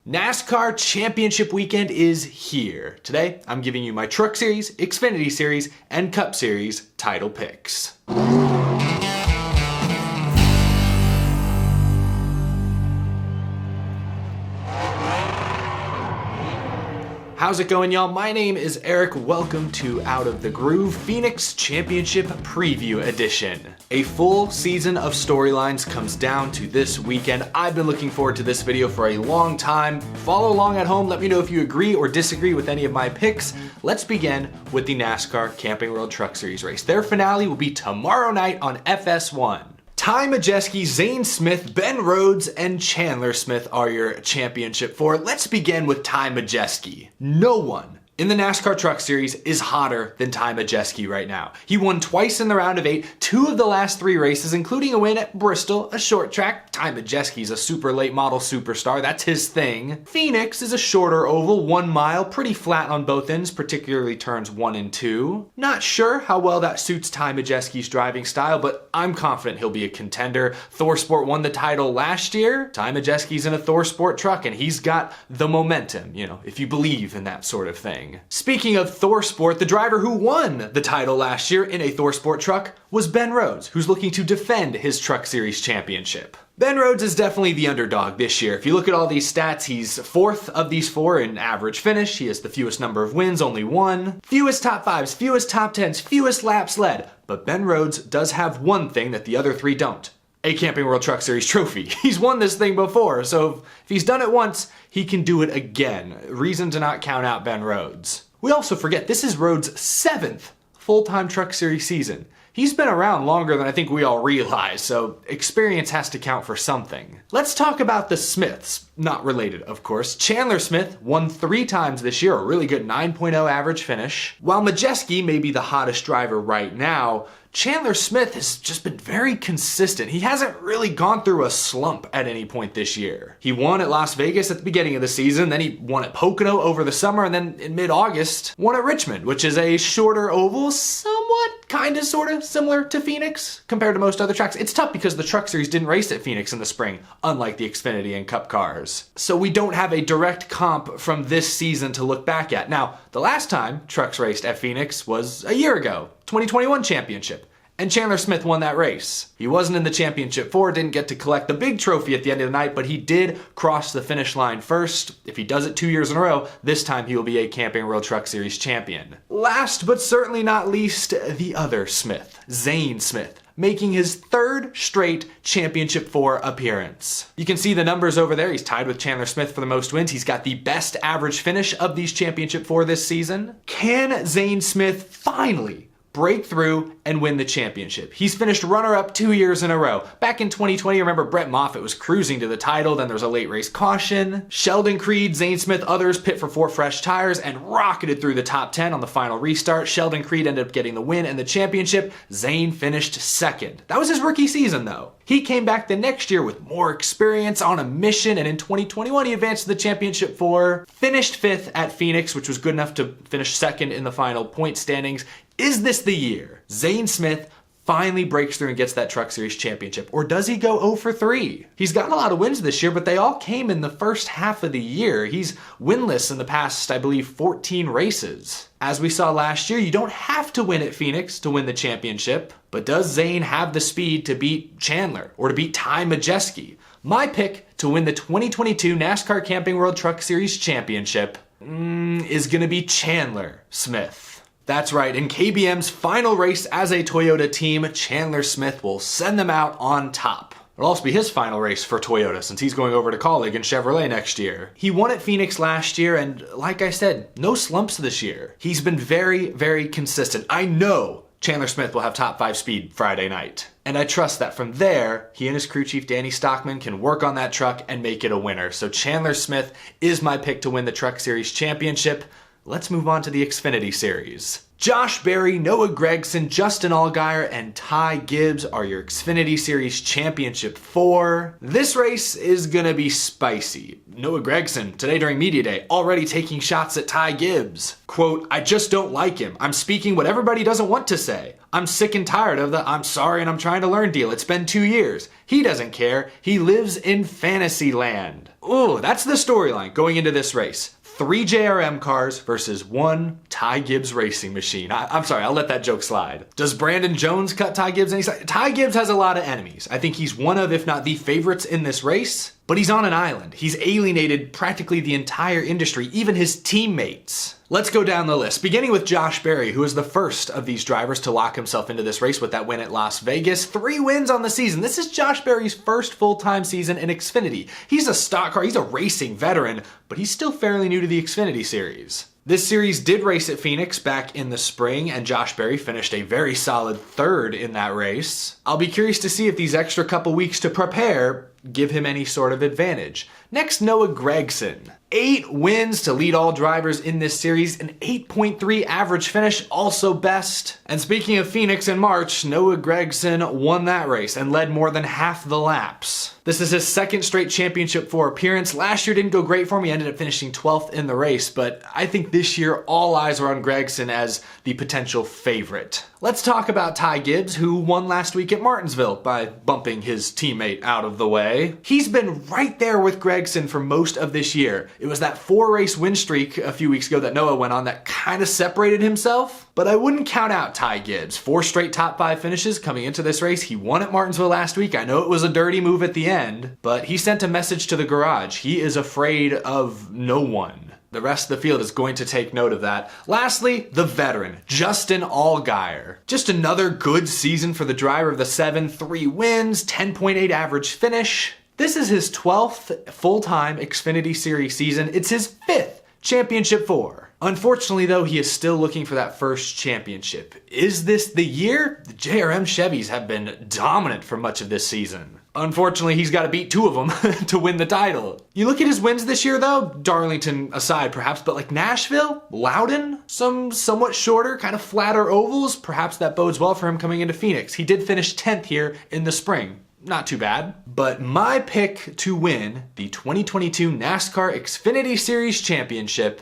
NASCAR Championship Weekend is here. Today, I'm giving you my Truck Series, Xfinity Series, and Cup Series title picks. How's it going, y'all? My name is Eric. Welcome to Out of the Groove Phoenix Championship Preview Edition. A full season of storylines comes down to this weekend. I've been looking forward to this video for a long time. Follow along at home. Let me know if you agree or disagree with any of my picks. Let's begin with the NASCAR Camping World Truck Series race. Their finale will be tomorrow night on FS1. Ty Majeski, Zane Smith, Ben Rhodes, and Chandler Smith are your championship four. Let's begin with Ty Majeski. No one in the NASCAR Truck Series is hotter than Ty Majeski right now. He won twice in the round of 8, 2 of the last 3 races, including a win at Bristol, a short track. Ty Majeski's a super late model superstar, that's his thing. Phoenix is a shorter oval, 1 mile, pretty flat on both ends, particularly turns 1 and 2. Not sure how well that suits Ty Majeski's driving style, but I'm confident he'll be a contender. ThorSport won the title last year. Ty Majeski's in a ThorSport truck, and he's got the momentum, if you believe in that sort of thing. Speaking of ThorSport, the driver who won the title last year in a ThorSport truck was Ben Rhodes, who's looking to defend his Truck Series championship. Ben Rhodes is definitely the underdog this year. If you look at all these stats, he's 4th of these 4 in average finish. He has the fewest number of wins, only 1. Fewest top 5s, fewest top 10s, fewest laps led. But Ben Rhodes does have one thing that the other 3 don't. A Camping World Truck Series trophy. He's won this thing before, so if he's done it once, he can do it again. Reason to not count out Ben Rhodes. We also forget this is Rhodes' 7th full-time Truck Series season. He's been around longer than I think we all realize, so experience has to count for something. Let's talk about the Smiths. Not related, of course. Chandler Smith won 3 times this year, a really good 9.0 average finish. While Majeski may be the hottest driver right now, Chandler Smith has just been very consistent. He hasn't really gone through a slump at any point this year. He won at Las Vegas at the beginning of the season, then he won at Pocono over the summer, and then in mid-August, won at Richmond, which is a shorter oval, somewhat, kinda, sorta, similar to Phoenix compared to most other tracks. It's tough because the Truck Series didn't race at Phoenix in the spring, unlike the Xfinity and Cup cars. So we don't have a direct comp from this season to look back at. Now, the last time trucks raced at Phoenix was a year ago, 2021 championship. And Chandler Smith won that race. He wasn't in the championship 4, didn't get to collect the big trophy at the end of the night, but he did cross the finish line first. If he does it 2 years in a row, this time he will be a Camping World Truck Series champion. Last but certainly not least, the other Smith, Zane Smith, making his 3rd straight Championship 4 appearance. You can see the numbers over there. He's tied with Chandler Smith for the most wins. He's got the best average finish of these Championship 4 this season. Can Zane Smith finally break through and win the championship? He's finished runner-up 2 years in a row. Back in 2020, remember Brett Moffitt was cruising to the title, then there was a late race caution. Sheldon Creed, Zane Smith, others pit for 4 fresh tires and rocketed through the top 10 on the final restart. Sheldon Creed ended up getting the win and the championship. Zane finished 2nd. That was his rookie season though. He came back the next year with more experience on a mission, and in 2021 he advanced to the championship 4, finished 5th at Phoenix, which was good enough to finish 2nd in the final point standings. Is this the year Zane Smith finally breaks through and gets that Truck Series championship? Or does he go 0 for 3? He's gotten a lot of wins this year, but they all came in the first half of the year. He's winless in the past, I believe, 14 races. As we saw last year, you don't have to win at Phoenix to win the championship, but does Zane have the speed to beat Chandler or to beat Ty Majeski? My pick to win the 2022 NASCAR Camping World Truck Series championship is gonna be Chandler Smith. That's right, in KBM's final race as a Toyota team, Chandler Smith will send them out on top. It'll also be his final race for Toyota since he's going over to Colleague and Chevrolet next year. He won at Phoenix last year, and like I said, no slumps this year. He's been very, very consistent. I know Chandler Smith will have top 5 speed Friday night. And I trust that from there, he and his crew chief Danny Stockman can work on that truck and make it a winner. So Chandler Smith is my pick to win the Truck Series championship. let's move on to the Xfinity Series. Josh Berry, Noah Gragson, Justin Allgaier, and Ty Gibbs are your Xfinity Series Championship 4. This race is gonna be spicy. Noah Gragson, today during Media Day, already taking shots at Ty Gibbs. Quote, "I just don't like him. I'm speaking what everybody doesn't want to say. I'm sick and tired of the 'I'm sorry and I'm trying to learn' deal. It's been 2 years. He doesn't care. He lives in fantasy land." Ooh, that's the storyline going into this race. 3 JRM cars versus 1 Ty Gibbs racing machine. I'm sorry, I'll let that joke slide. Does Brandon Jones cut Ty Gibbs any slack? Ty Gibbs has a lot of enemies. I think he's one of, if not the favorites in this race, but he's on an island. He's alienated practically the entire industry, even his teammates. Let's go down the list, beginning with Josh Berry, who is the first of these drivers to lock himself into this race with that win at Las Vegas. 3 wins on the season. This is Josh Berry's first full-time season in Xfinity. He's a stock car, he's a racing veteran, but he's still fairly new to the Xfinity Series. This series did race at Phoenix back in the spring, and Josh Berry finished a very solid 3rd in that race. I'll be curious to see if these extra couple weeks to prepare give him any sort of advantage. Next, Noah Gragson. 8 wins to lead all drivers in this series, an 8.3 average finish, also best. And speaking of Phoenix in March, Noah Gragson won that race and led more than half the laps. This is his 2nd straight Championship 4 appearance. Last year didn't go great for him, he ended up finishing 12th in the race, but I think this year all eyes are on Gragson as the potential favorite. Let's talk about Ty Gibbs, who won last week at Martinsville by bumping his teammate out of the way. He's been right there with Gragson for most of this year. It was that 4-race win streak a few weeks ago that Noah went on that kind of separated himself, but I wouldn't count out Ty Gibbs. 4 straight top 5 finishes coming into this race. He won at Martinsville last week. I know it was a dirty move at the end, but he sent a message to the garage. He is afraid of no one. The rest of the field is going to take note of that. Lastly, the veteran, Justin Allgaier. Just another good season for the driver of the 7, 3 wins, 10.8 average finish. This is his 12th full-time Xfinity Series season. It's his 5th Championship 4. Unfortunately though, he is still looking for that first championship. Is this the year? The JRM Chevys have been dominant for much of this season. Unfortunately, he's got to beat 2 of them to win the title. You look at his wins this year though, Darlington aside perhaps, but like Nashville, Loudon, some somewhat shorter, kind of flatter ovals, perhaps that bodes well for him coming into Phoenix. He did finish 10th here in the spring. Not too bad. But my pick to win the 2022 NASCAR Xfinity Series Championship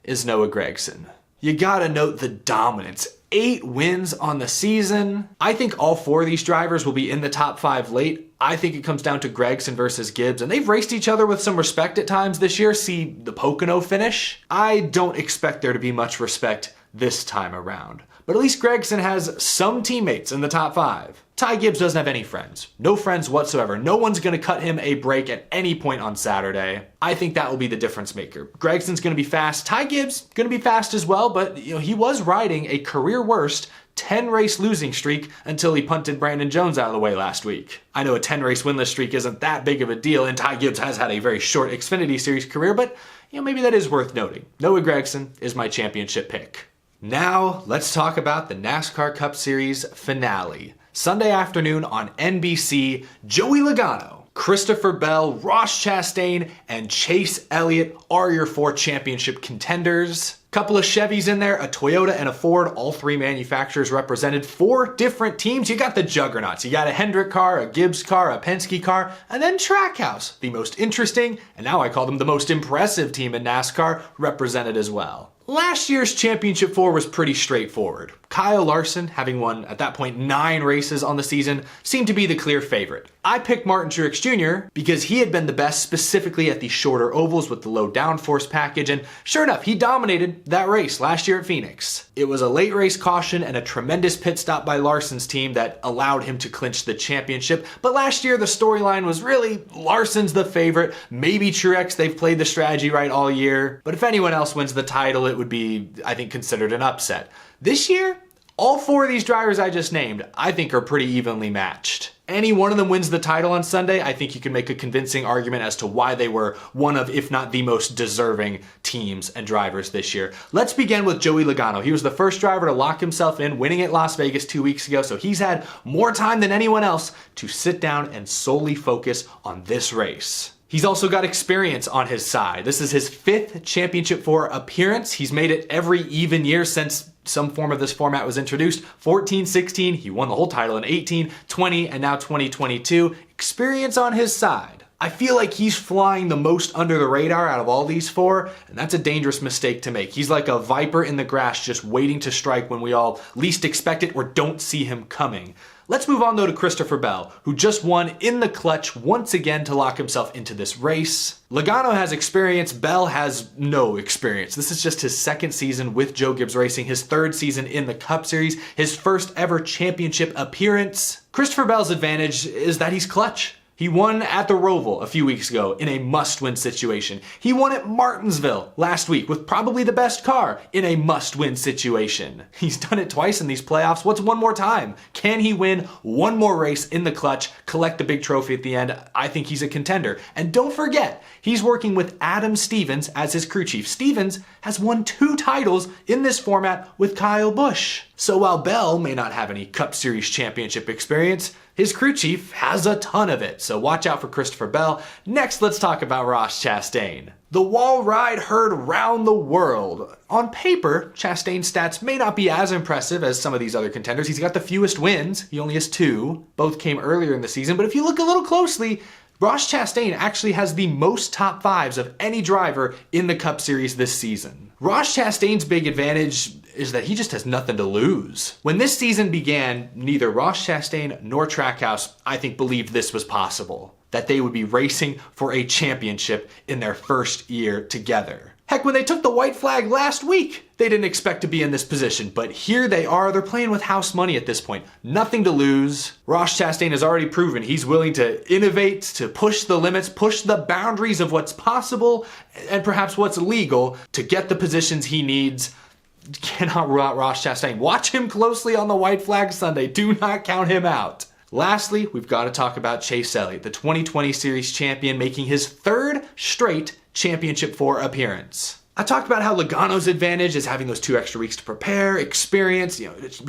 is Noah Gragson. You gotta note the dominance. 8 wins on the season. I think all 4 of these drivers will be in the top 5 late. I think it comes down to Gragson versus Gibbs, and they've raced each other with some respect at times this year. See the Pocono finish? I don't expect there to be much respect this time around. But at least Gragson has some teammates in the top 5. Ty Gibbs doesn't have any friends. No friends whatsoever. No one's gonna cut him a break at any point on Saturday. I think that will be the difference maker. Gragson's gonna be fast. Ty Gibbs gonna be fast as well, but he was riding a career worst 10-race losing streak until he punted Brandon Jones out of the way last week. I know a 10-race winless streak isn't that big of a deal, and Ty Gibbs has had a very short Xfinity Series career, but maybe that is worth noting. Noah Gragson is my championship pick. Now, let's talk about the NASCAR Cup Series finale. Sunday afternoon on NBC, Joey Logano, Christopher Bell, Ross Chastain, and Chase Elliott are your 4 championship contenders. Couple of Chevys in there, a Toyota and a Ford, all 3 manufacturers represented. 4 different teams. You got the juggernauts. You got a Hendrick car, a Gibbs car, a Penske car, and then Trackhouse, the most interesting, and now I call them the most impressive team in NASCAR, represented as well. Last year's Championship 4 was pretty straightforward. Kyle Larson, having won at that point 9 races on the season, seemed to be the clear favorite. I picked Martin Truex Jr. because he had been the best specifically at the shorter ovals with the low downforce package, and sure enough, he dominated that race last year at Phoenix. It was a late race caution and a tremendous pit stop by Larson's team that allowed him to clinch the championship, but last year the storyline was really Larson's the favorite, maybe Truex, they've played the strategy right all year, but if anyone else wins the title, it would be, I think, considered an upset. This year, all 4 of these drivers I just named, I think are pretty evenly matched. Any one of them wins the title on Sunday, I think you can make a convincing argument as to why they were one of, if not the most deserving teams and drivers this year. Let's begin with Joey Logano. He was the first driver to lock himself in, winning at Las Vegas 2 weeks ago, so he's had more time than anyone else to sit down and solely focus on this race. He's also got experience on his side. This is his 5th Championship 4 appearance. He's made it every even year since some form of this format was introduced. 14, 16, he won the whole title in 18, 20, and now 2022. Experience on his side. I feel like he's flying the most under the radar out of all these 4, and that's a dangerous mistake to make. He's like a viper in the grass just waiting to strike when we all least expect it or don't see him coming. Let's move on though to Christopher Bell, who just won in the clutch once again to lock himself into this race. Logano has experience, Bell has no experience. This is just his 2nd season with Joe Gibbs Racing, his 3rd season in the Cup Series, his 1st ever championship appearance. Christopher Bell's advantage is that he's clutch. He won at the Roval a few weeks ago in a must-win situation. He won at Martinsville last week with probably the best car in a must-win situation. He's done it twice in these playoffs. What's one more time? Can he win one more race in the clutch, collect the big trophy at the end? I think he's a contender. And don't forget, he's working with Adam Stevens as his crew chief. Stevens has won 2 titles in this format with Kyle Busch. So while Bell may not have any Cup Series championship experience, his crew chief has a ton of it, so watch out for Christopher Bell. Next, let's talk about Ross Chastain. The wall ride heard round the world. On paper, Chastain's stats may not be as impressive as some of these other contenders. He's got the fewest wins. He only has 2. Both came earlier in the season, but if you look a little closely, Ross Chastain actually has the most top 5s of any driver in the Cup Series this season. Ross Chastain's big advantage is that he just has nothing to lose. When this season began, neither Ross Chastain nor Trackhouse, I think, believed this was possible, that they would be racing for a championship in their first year together. Heck, when they took the white flag last week, they didn't expect to be in this position, but here they are. They're playing with house money at this point. Nothing to lose. Ross Chastain has already proven he's willing to innovate, to push the limits, push the boundaries of what's possible, and perhaps what's legal to get the positions he needs. Cannot rule out Ross Chastain. Watch him closely on the white flag Sunday. Do not count him out. Lastly, we've got to talk about Chase Elliott, the 2020 Series champion, making his 3rd straight Championship 4 appearance. I talked about how Logano's advantage is having those 2 extra weeks to prepare, experience.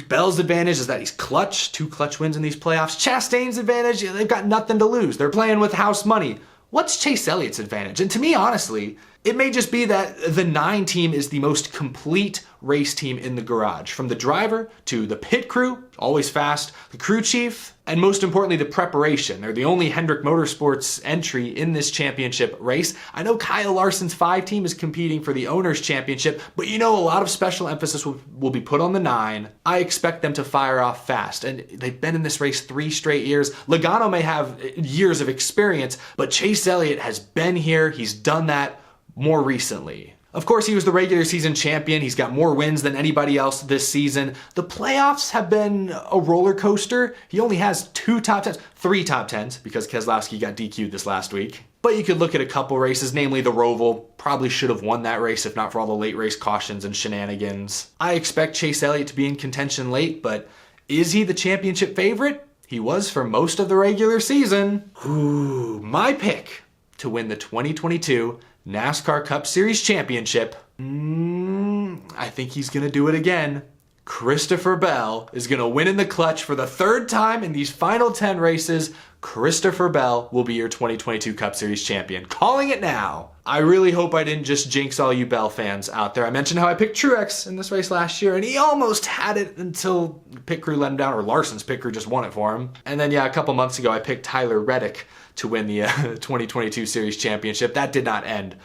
Bell's advantage is that he's clutch, 2 clutch wins in these playoffs. Chastain's advantage, they've got nothing to lose. They're playing with house money. What's Chase Elliott's advantage? And to me, honestly, it may just be that the 9 team is the most complete race team in the garage. From the driver to the pit crew, always fast, the crew chief, and most importantly, the preparation. They're the only Hendrick Motorsports entry in this championship race. I know Kyle Larson's 5 team is competing for the owner's championship, but a lot of special emphasis will be put on the 9. I expect them to fire off fast, and they've been in this race 3 straight years. Logano may have years of experience, but Chase Elliott has been here. He's done that more recently. Of course, he was the regular season champion. He's got more wins than anybody else this season. The playoffs have been a roller coaster. He only has 2 top 10s, 3 top 10s, because Keselowski got DQ'd this last week. But you could look at a couple races, namely the Roval. Probably should have won that race if not for all the late race cautions and shenanigans. I expect Chase Elliott to be in contention late, but is he the championship favorite? He was for most of the regular season. Ooh, my pick to win the 2022 NASCAR Cup Series Championship. I think he's gonna do it again. Christopher Bell is gonna win in the clutch for the 3rd time in these final 10 races. Christopher Bell will be your 2022 Cup Series champion. Calling it now. I really hope I didn't just jinx all you Bell fans out there. I mentioned how I picked Truex in this race last year, and he almost had it until pit crew let him down, or Larson's pit crew just won it for him. And then, a couple months ago, I picked Tyler Reddick to win the 2022 Series Championship. That did not end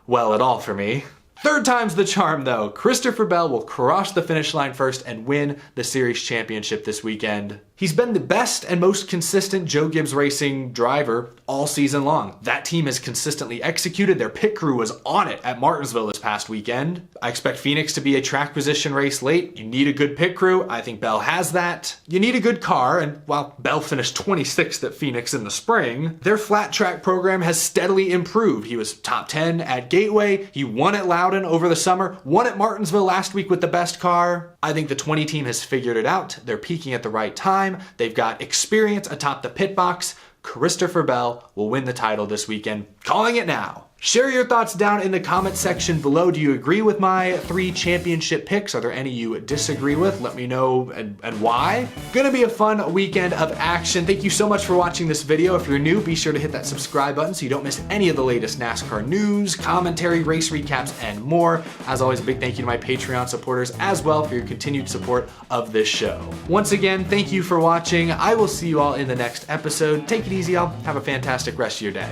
well at all for me. 3rd time's the charm though. Christopher Bell will cross the finish line first and win the Series Championship this weekend. He's been the best and most consistent Joe Gibbs Racing driver all season long. That team has consistently executed. Their pit crew was on it at Martinsville this past weekend. I expect Phoenix to be a track position race late. You need a good pit crew. I think Bell has that. You need a good car, and while Bell finished 26th at Phoenix in the spring, their flat track program has steadily improved. He was top 10 at Gateway. He won at Loudon over the summer, won at Martinsville last week with the best car. I think the 20 team has figured it out. They're peaking at the right time. They've got experience atop the pit box. Christopher Bell will win the title this weekend. Calling it now. Share your thoughts down in the comment section below. Do you agree with my 3 championship picks? Are there any you disagree with? Let me know and why. Gonna be a fun weekend of action. Thank you so much for watching this video. If you're new, be sure to hit that subscribe button so you don't miss any of the latest NASCAR news, commentary, race recaps, and more. As always, a big thank you to my Patreon supporters as well for your continued support of this show. Once again, thank you for watching. I will see you all in the next episode. Take it easy, y'all. Have a fantastic rest of your day.